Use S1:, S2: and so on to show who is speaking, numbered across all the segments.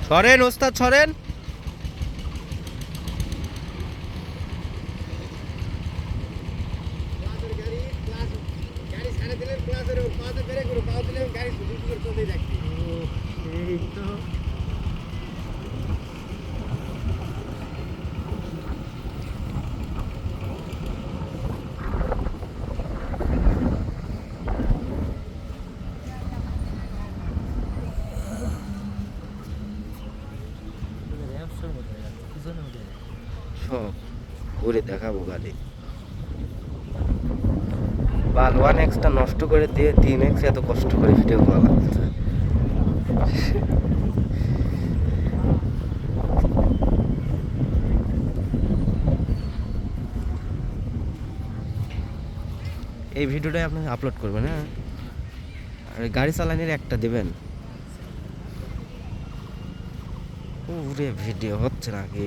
S1: সরেন ওস্তাদ সরেন। সব ঘুরে দেখাবো গাড়ি। বাল 1x নষ্ট করে দিয়ে 3x এত কষ্ট করে ভিডিও করা লাগছে। এই ভিডিওটাই আপনি আপলোড করবেন, হ্যাঁ? আর গাড়ি চালানোর একটা দেবেন। ওরে ভিডিও হচ্ছে নাকি?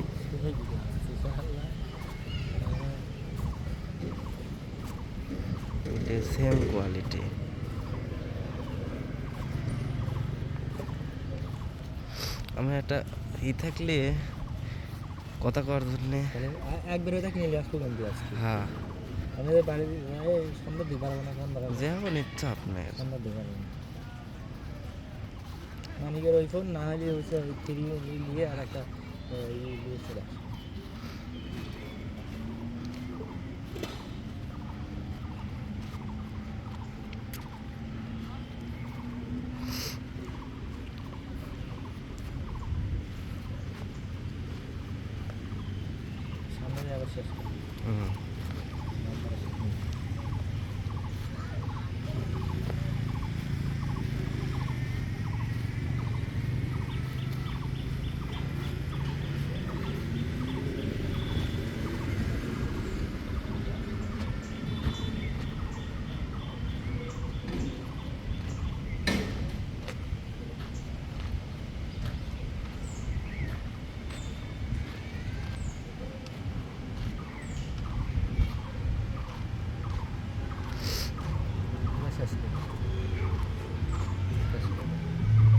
S1: Same quality. আমরা একটা থাকলে কথা করার জন্যে
S2: একবারে ওটা কিনে আসবো কিন্তু আজকে।
S1: হ্যাঁ,
S2: আমাদের বাড়ির সন্ধ্যা দিতে পারবো না, সন্ধ্যা
S1: যেমন ইচ্ছা আপনার।
S2: সন্ধ্যা দিতে পারবো না। মানিকের ওই ফোন না হলে হচ্ছে ওই 3 নিয়ে আর একটা নিয়ে চলে আসে। সামনে আবার শেষ।